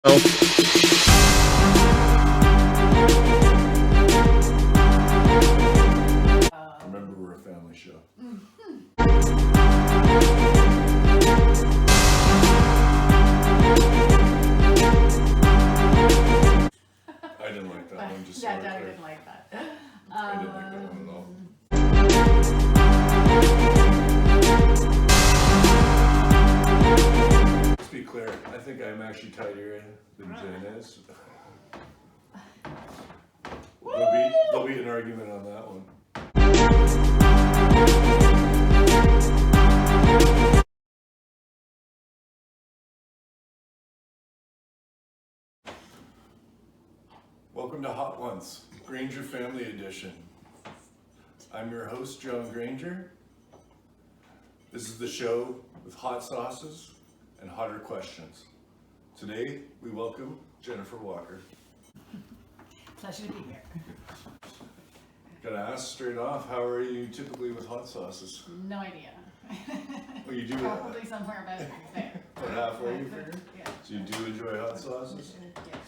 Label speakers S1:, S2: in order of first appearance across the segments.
S1: Remember, we're a family show. I didn't like that one. Just
S2: yeah, Daddy didn't like that.
S1: I didn't like that one at all. Let's be clear. I think I'm actually tidier than Jen is. There'll be an argument on that one. Welcome to Hot Ones, Granger Family Edition. I'm your host, John Granger. This is the show with hot sauces and hotter questions. Today, we welcome Jennifer Walker.
S2: Pleasure to be here.
S1: Gotta ask straight off, how are you typically with hot sauces?
S2: No idea.
S1: Well, you do
S2: Probably somewhere about there.
S1: about halfway, you figure?
S2: Yeah.
S1: So you do enjoy hot sauces?
S2: Yeah.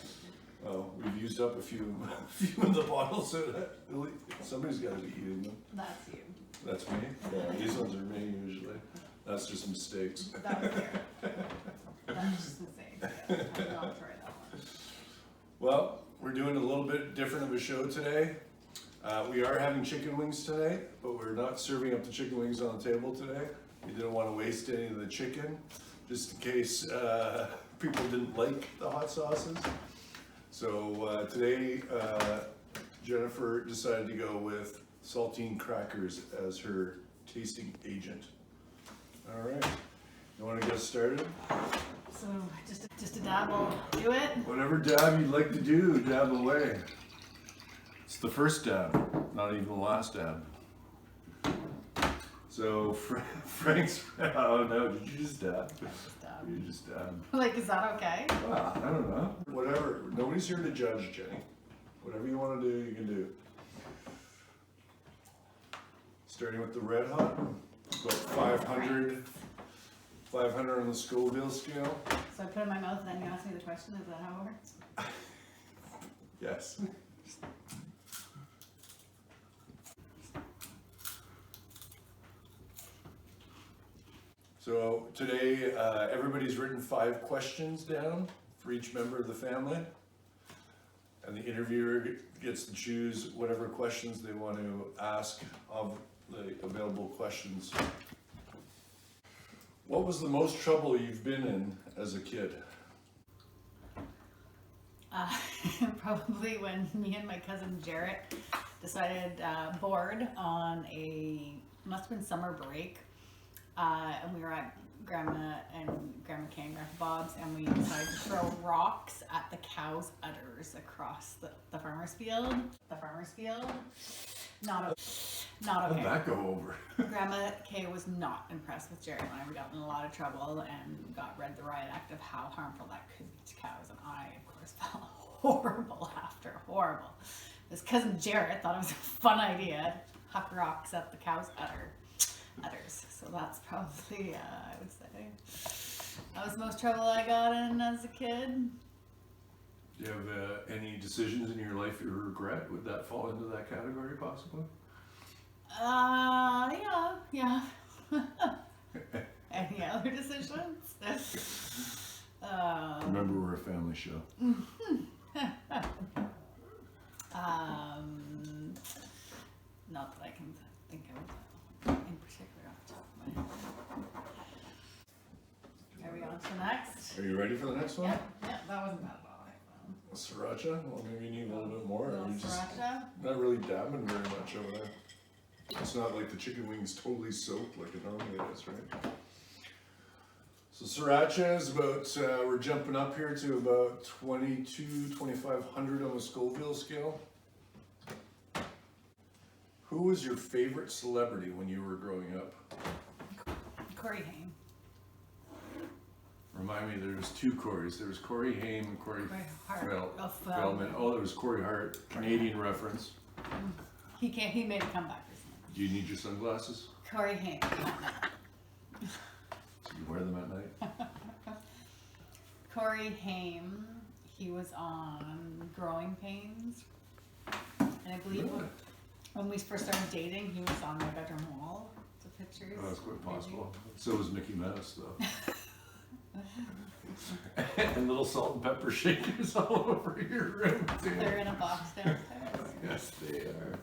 S1: Well, we've used up a few of the bottles, so somebody's gotta be eating them.
S2: That's you.
S1: That's me? Yeah, these ones are me usually. That's just mistakes.
S2: That was here. That's just insane. Yeah, I'll try that one.
S1: Well, we're doing a little bit different of a show today. We are having chicken wings tonight, but we're not serving up the chicken wings on the table today. We didn't want to waste any of the chicken, just in case people didn't like the hot sauces. So today, Jennifer decided to go with saltine crackers as her tasting agent. All right, you want to get started?
S2: So just a dab will do it.
S1: Whatever dab you'd like to do, dab away. It's the first dab, not even the last dab. So Frank's, oh no, did you just dab?
S2: Dab.
S1: You just dabbed.
S2: Like, is that okay?
S1: Well, I don't know. Whatever, nobody's here to judge, Jenny. Whatever you want to do, you can do. Starting with the red hot, about 500 on the Scoville scale.
S2: So I put it in my mouth and then you ask me the question, is that how it works?
S1: Yes. So today, everybody's written 5 questions down for each member of the family. And the interviewer gets to choose whatever questions they want to ask of the available questions. What was the most trouble you've been in as a kid?
S2: Probably when me and my cousin Jarrett decided, bored on must have been summer break, and we were at Grandma Kay and Grandpa Bob's, and we decided to throw rocks at the cow's udders across the farmer's field. Not
S1: How
S2: okay.
S1: did that go over?
S2: Grandma Kay was not impressed with Jerry and I. We got in a lot of trouble and got read the riot act of how harmful that could be to cows, and I, of course, felt horrible after. Horrible. This cousin Jarrett thought it was a fun idea to huck rocks at the cow's udders. So that's probably, I would say, that was the most trouble I got in as a kid.
S1: Do you have any decisions in your life you regret? Would that fall into that category possibly?
S2: Yeah. Any other decisions?
S1: Remember, we're a family show.
S2: Not that I can think of in particular off the top of my head. Are we on to the next?
S1: Are you ready for the next one?
S2: Yeah, that wasn't bad at all.
S1: Sriracha? Well, maybe you need a little bit more.
S2: Little
S1: You're just
S2: sriracha.
S1: not really dabbing very much over there. It's not like the chicken wing's totally soaked like it normally is, right? So sriracha is about, we're jumping up here to about 2,500 on the Scoville scale. Who was your favorite celebrity when you were growing up?
S2: Corey Haim.
S1: Remind me, there was 2 Corys. There was Corey Haim and Corey
S2: Hart.
S1: Feldman. Oh, there was Corey Hart, Canadian reference.
S2: He made a comeback recently.
S1: Do you need your sunglasses?
S2: Corey Haim.
S1: So you wear them at night?
S2: Corey Haim was on Growing Pains. And I believe
S1: Really?
S2: when we first started dating, he was on my bedroom wall. The pictures.
S1: Oh, that's quite
S2: maybe.
S1: possible. So was Mickey Mouse, though. And little salt and pepper shakers all over your room, too.
S2: They're in a box downstairs.
S1: Yes, they are.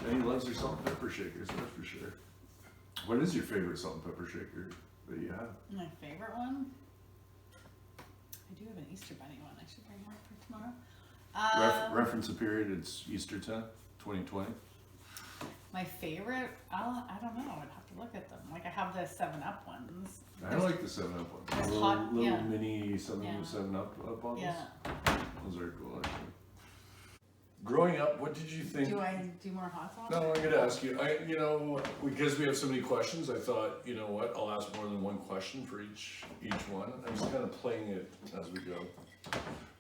S1: And he loves your salt and pepper shakers, that's for sure. What is your favorite salt and pepper shaker that you have?
S2: My favorite one? I do have an Easter Bunny one. I should bring one for tomorrow.
S1: Reference a period, it's Easter 10, 2020.
S2: My favorite? I don't know. I'd have to look at them. Like I have the 7-Up ones.
S1: I like the 7-Up ones.
S2: There's
S1: Little,
S2: hot-
S1: little
S2: yeah.
S1: mini
S2: Yeah.
S1: 7-Up bottles.
S2: Yeah.
S1: Those are cool, actually. Growing up, what did you think?
S2: Do I do more hot sauce?
S1: No, I'm gonna ask you. Because we have so many questions, I thought, you know what? I'll ask more than one question for each one. I'm just kind of playing it as we go.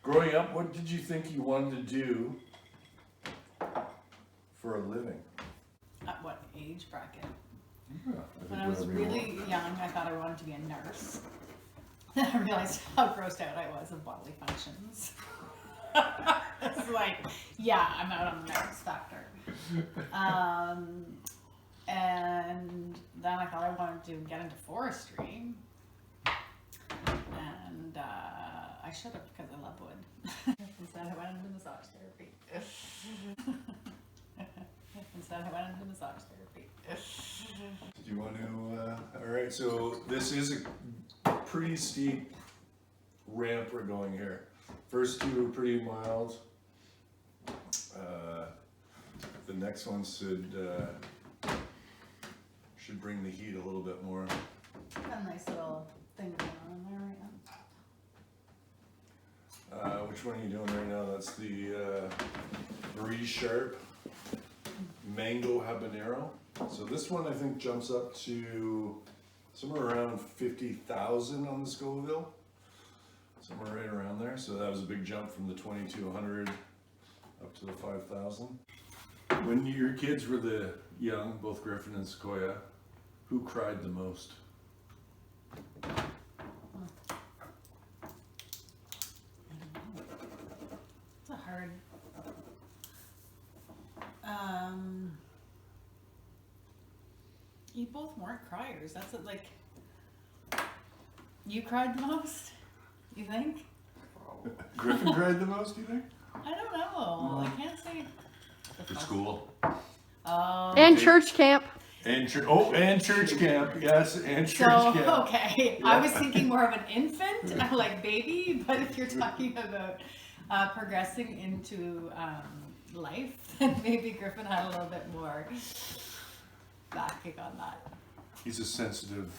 S1: Growing up, what did you think you wanted to do for a living?
S2: At what age bracket?
S1: Yeah,
S2: When I was really young, I thought I wanted to be a nurse. Then I realized how grossed out I was of bodily functions. It's like, yeah, I'm out on the nurse factor. And then I thought I wanted to get into forestry. And I should have because I love wood. Instead, I went into massage therapy. Instead, I went into massage therapy.
S1: Do you want to? All right. So this is a pretty steep ramp we're going here. First two are pretty mild. The next one should bring the heat a little bit more.
S2: Got a nice little thing going on there right now.
S1: Which one are you doing right now? That's the Marie Sharp Mango Habanero. So this one I think jumps up to somewhere around 50,000 on the Scoville. Somewhere right around there. So that was a big jump from the 2200 up to the 5,000. When your kids were the young, both Griffin and Sequoia, who cried the most?
S2: It's a hard. You both weren't criers. That's it. Like, you cried the most. You think?
S1: Griffin cried the most, do you think?
S2: I don't know. I can't say.
S1: For school.
S2: Oh.
S3: And church camp.
S1: And church camp, yes, and church
S2: So
S1: camp.
S2: okay, I was thinking more of an infant, like baby. But if you're talking about progressing into life, then maybe Griffin had a little bit more backing on that.
S1: He's a sensitive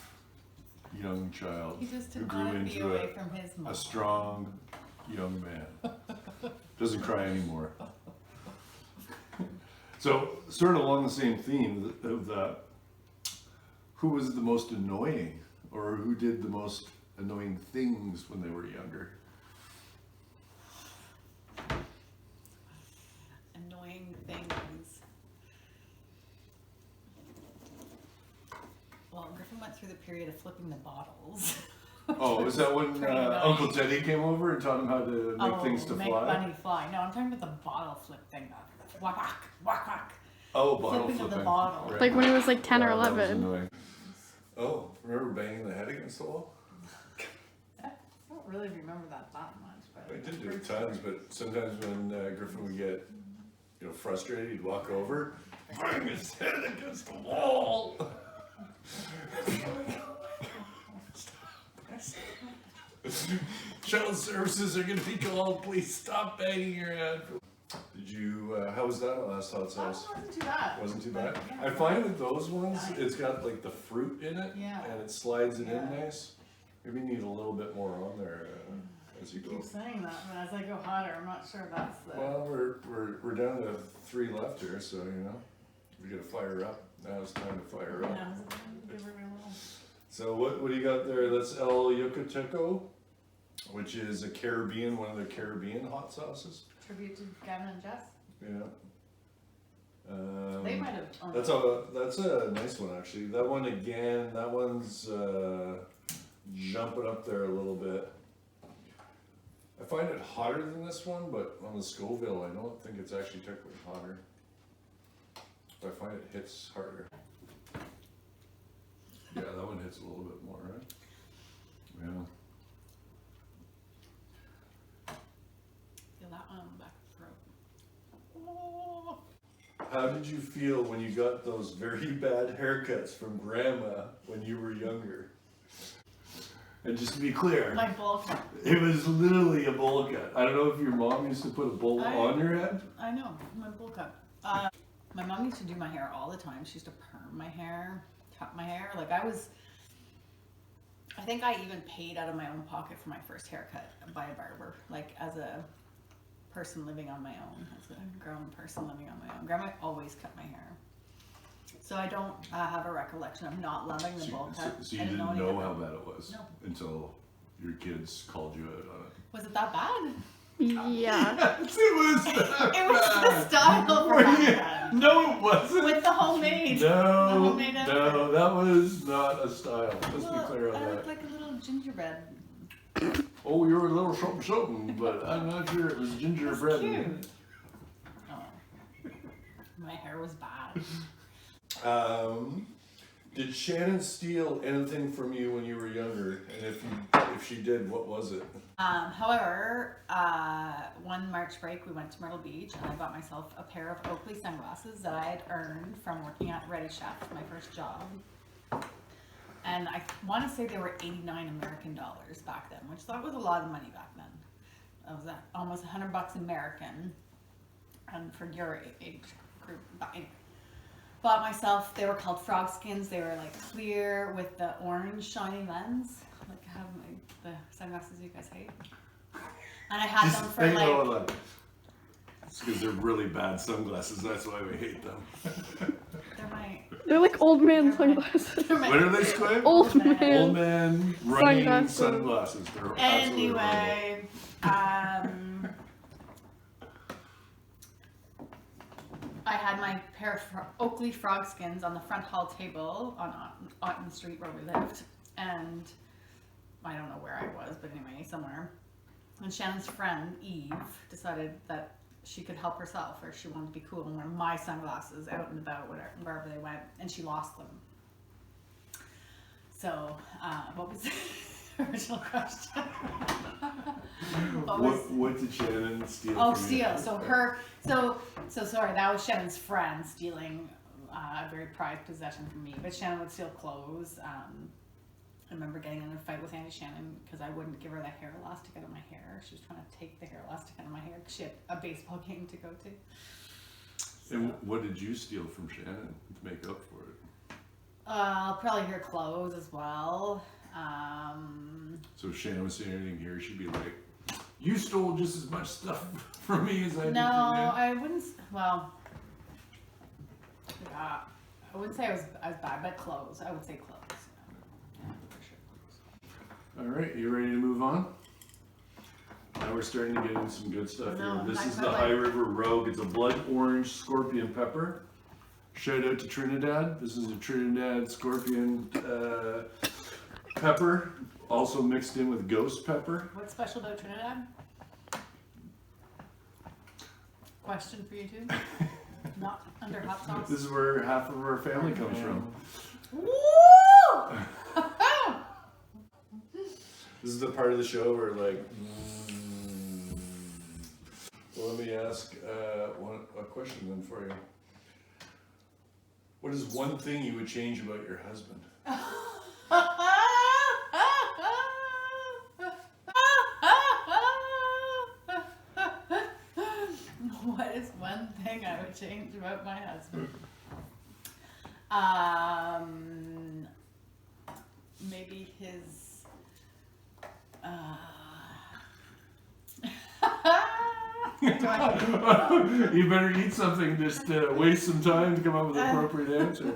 S1: young child
S2: He just
S1: who
S2: did
S1: grew
S2: not be
S1: into
S2: away from his mom.
S1: a strong young man. Doesn't cry anymore. So, sort of along the same theme of that, who was the most annoying, or who did the most annoying things when they were younger?
S2: Annoying things. Well, Griffin went through the period of flipping the bottles.
S1: Oh, is that when
S2: Pretty annoying.
S1: Uncle Teddy came over and taught him how to make things to
S2: make
S1: fly?
S2: money fly. No, I'm talking about the bottle flip thing. Whack, whack, whack, whack.
S1: Oh, bottle
S2: Flipping of
S1: flipping.
S2: the bottle.
S1: Right.
S3: Like when he was like 10 or
S1: Wow, that was
S3: 11.
S1: annoying. Oh, remember banging the head against the wall?
S2: I don't really remember that much, but
S1: I did do it times, but sometimes when Griffin would get, frustrated, he'd walk over, bang his head against the wall. Child services are gonna be called. Please stop banging your head. Did you? How was that last hot
S2: that
S1: sauce?
S2: wasn't too bad.
S1: Wasn't too bad.
S2: Yeah.
S1: I find with those ones, it's got like the fruit in it,
S2: Yeah.
S1: and it slides it in
S2: Yeah.
S1: nice. Maybe you need a little bit more on there as you
S2: I
S1: go.
S2: keep saying that, but as I go hotter, I'm not sure that's the.
S1: Well, we're down to 3 left here, so we gotta fire up. Now it's time to fire up.
S2: Yeah, give her a little.
S1: So what do you got there? That's El Yucateco, which is a Caribbean, one of the Caribbean hot sauces.
S2: Tribute to Gavin and Jess.
S1: Yeah.
S2: They might have. owned
S1: That's a nice one actually. That one again. That one's jumping up there a little bit. I find it hotter than this one, but on the Scoville, I don't think it's actually technically hotter. But I find it hits harder. Yeah, that one hits a little bit more, right? Yeah.
S2: Feel that one on the back of the throat. Oh.
S1: How did you feel when you got those very bad haircuts from Grandma when you were younger? And just to be clear,
S2: My bowl cut.
S1: it was literally a bowl cut. I don't know if your mom used to put a bowl on your head.
S2: I know, my bowl cut. My mom used to do my hair all the time. She used to perm my hair, cut my hair. Like I think I even paid out of my own pocket for my first haircut by a barber. Like as a person living on my own, as a grown person living on my own. Grandma always cut my hair. So I don't have a recollection of not loving the bowl cut.
S1: So you
S2: I
S1: didn't
S2: any
S1: know
S2: of
S1: how
S2: it.
S1: bad it was
S2: No.
S1: until your kids called you out on it.
S2: Was it that bad?
S3: Yeah.
S1: Yes, it was that
S2: It was the
S1: bad.
S2: style for back then.
S1: No, it wasn't.
S2: With the homemade.
S1: No,
S2: the homemade
S1: no,
S2: effort.
S1: that was not a style. Let's be
S2: Well,
S1: clear on
S2: I
S1: that.
S2: looked like a little gingerbread.
S1: Oh, you're a little something something, but I'm not sure it was gingerbread.
S2: Cute. Oh. My hair was bad.
S1: Did Shannon steal anything from you when you were younger? And if she did, what was it?
S2: However, one March break we went to Myrtle Beach and I bought myself a pair of Oakley sunglasses that I had earned from working at Ready Chef, my first job. And I want to say they were 89 American dollars back then, which that was a lot of money back then. That was almost $100 American, and for your age group. But anyway, bought myself. They were called frog skins. They were like clear with the orange shiny lens, like have the sunglasses you guys hate. And I had them for like.
S1: Hold on. It's because they're really bad sunglasses. That's why we hate them.
S2: They're my.
S3: They're like old man
S2: They're my-
S3: sunglasses.
S2: they're my-
S1: What are they, Squid?
S3: Old
S2: man.
S3: man.
S1: Old man running
S3: Sunglasses.
S1: sunglasses. They're absolutely horrible.
S2: Anyway, I had my pair of Oakley frog skins on the front hall table on Otten Street where we lived, and I don't know where I was, but anyway, somewhere. And Shannon's friend Eve decided that she could help herself, or she wanted to be cool and wear my sunglasses out and about, wherever they went, and she lost them. So, what was the original question?
S1: What did Shannon steal
S2: Oh,
S1: from
S2: steal.
S1: you?
S2: So sorry, that was Shannon's friend stealing a very prized possession from me. But Shannon would steal clothes. I remember getting in a fight with Auntie Shannon because I wouldn't give her the hair elastic out of my hair. She was trying to take the hair elastic out of my hair because she had a baseball game to go to. So,
S1: And what did you steal from Shannon to make up for it?
S2: probably her clothes as well.
S1: So if Shannon was saying anything here, she'd be like, "You stole just as much stuff from me as I did
S2: No,
S1: from you."
S2: I wouldn't. Well, yeah, I wouldn't say I was bad, but clothes. I would say clothes. Yeah, for sure.
S1: All right, you ready to move on? Now we're starting to get into some good stuff
S2: No,
S1: here. This
S2: I
S1: is the
S2: quite
S1: High
S2: like-
S1: River Rogue. It's a blood orange scorpion pepper. Shout out to Trinidad. This is a Trinidad scorpion pepper, also mixed in with ghost pepper.
S2: What's special about Trinidad? Question for you two. Not under hot sauce.
S1: This is where half of our family comes from.
S2: Woo!
S1: This is the part of the show where like. Well, let me ask a question then for you. What is one thing you would change about your husband?
S2: What is one thing I would change about my husband? Maybe his.
S1: You better eat something just to waste some time to come up with an appropriate answer.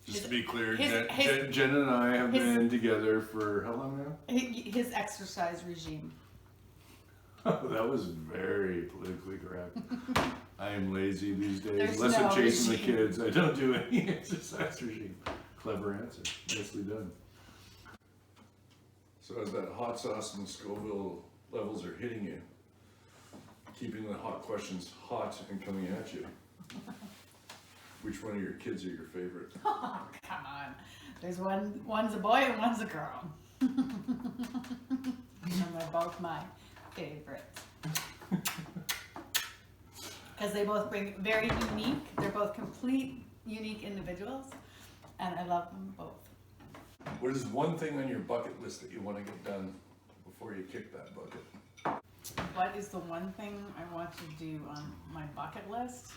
S1: Just to be clear, Jen and I have been together for how long now?
S2: His exercise regime.
S1: That was very politically correct. I am lazy these days.
S2: There's
S1: Unless I'm
S2: no
S1: chasing
S2: regime.
S1: the kids, I don't do any exercise regime. Clever answer. Nicely done. So as that hot sauce and Scoville levels are hitting you, keeping the hot questions hot and coming at you, which one of your kids are your favorite?
S2: Oh, come on. There's one's a boy and one's a girl. And they're both my favorite. Because they both bring very unique, they're both complete, unique individuals, and I love them both.
S1: What is one thing on your bucket list that you want to get done before you kick that bucket?
S2: What is the one thing I want to do on my bucket list?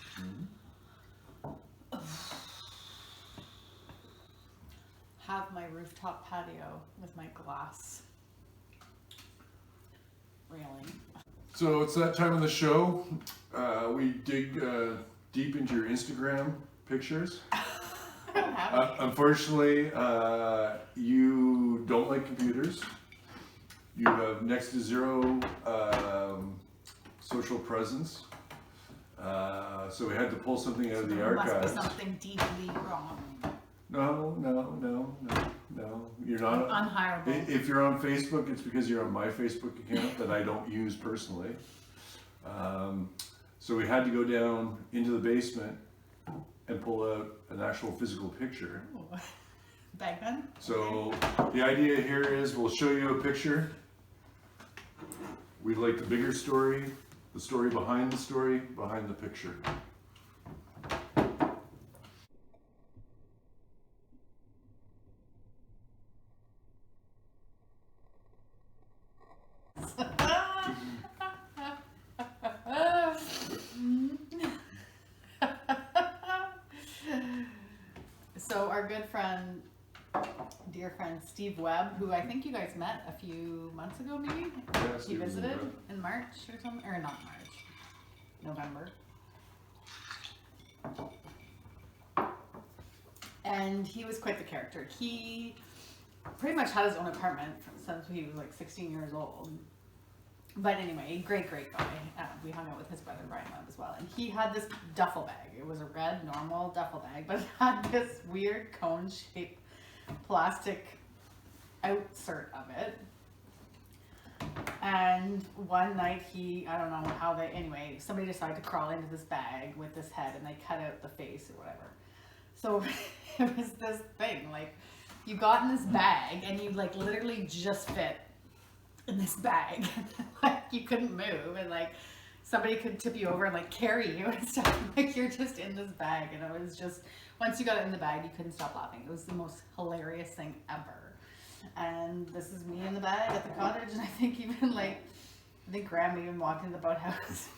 S2: Have my rooftop patio with my glass railing.
S1: So it's that time of the show. We dig deep into your Instagram pictures.
S2: I don't have any.
S1: Unfortunately, you don't like computers. You have next to zero social presence. So we had to pull something out of the
S2: There must
S1: archives.
S2: be something deeply wrong.
S1: No. You're not.
S2: Unhireable.
S1: If you're on Facebook, it's because you're on my Facebook account that I don't use personally. So we had to go down into the basement and pull out an actual physical picture.
S2: Ooh. Bagman?
S1: So the idea here is we'll show you a picture. We'd like the bigger story, the story behind the picture.
S2: So our good friend, dear friend Steve Webb, who I think you guys met a few months ago maybe?
S1: Yeah,
S2: He
S1: Steve was
S2: visited
S1: in
S2: in March or something, or not March, November. And he was quite the character. He pretty much had his own apartment since he was like 16 years old. But anyway, great guy. We hung out with his brother Brian Webb as well. And he had this duffel bag. It was a red, normal duffel bag, but it had this weird cone-shaped plastic outsert of it. And one night I don't know how anyway, somebody decided to crawl into this bag with this head and they cut out the face or whatever. So it was this thing, like, you got in this bag and you like literally just fit in this bag. Like, you couldn't move, and like somebody could tip you over and like carry you and stuff. Like, you're just in this bag, and it was just, once you got it in the bag, you couldn't stop laughing. It was the most hilarious thing ever. And this is me in the bag at the cottage, and I think Grandma even walked into the boathouse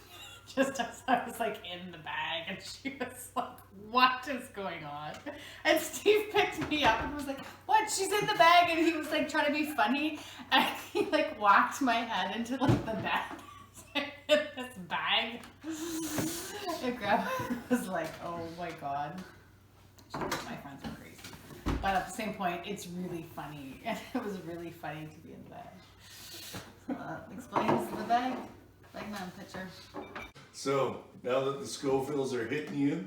S2: just as I was like in the bag, and she was like, what is going on? And Steve picked me up and was like, what? She's in the bag. And he was like trying to be funny, and he like whacked my head into like the bag in this bag. And Grandma was like, oh my god. She thinks my friends are crazy. But at the same point, it's really funny. And it was really funny to be in the bag. So that explains the Bagman picture.
S1: So now that the Scovilles are hitting you,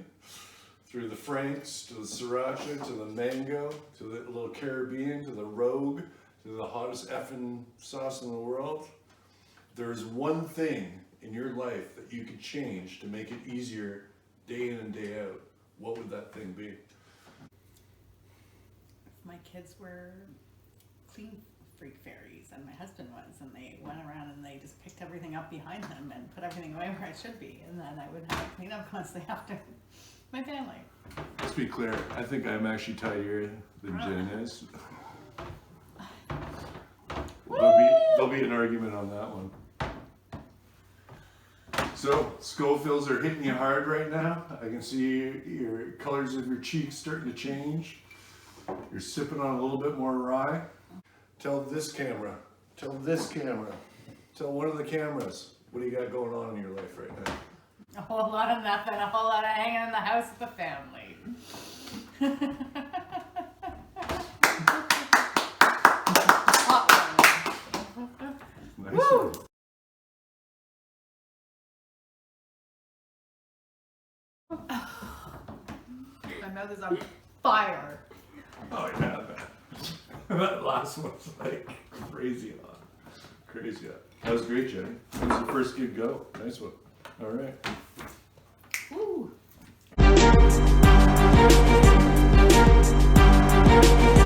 S1: through the Franks, to the Sriracha, to the Mango, to the little Caribbean, to the Rogue, to the hottest effing sauce in the world, there's one thing in your life that you could change to make it easier day in and day out. What would that thing be?
S2: If my kids were clean freak fairies, and my husband was, and they went around and they just picked everything up behind them and put everything away where it should be, and then I would have to clean up constantly after my family.
S1: Let's be clear, I think I'm actually tidier than Jen is. There'll be an argument on that one. So, Scovilles are hitting you hard right now. I can see your colors of your cheeks starting to change. You're sipping on a little bit more rye. Tell this camera, tell one of the cameras, what do you got going on in your life right now?
S2: A whole lot of nothing, a whole lot of hanging in the house with the family. was on fire.
S1: Oh yeah, that last one's like crazy hot. Crazy hot. That was great, Jenny. That was the first gig go. Nice one. All right.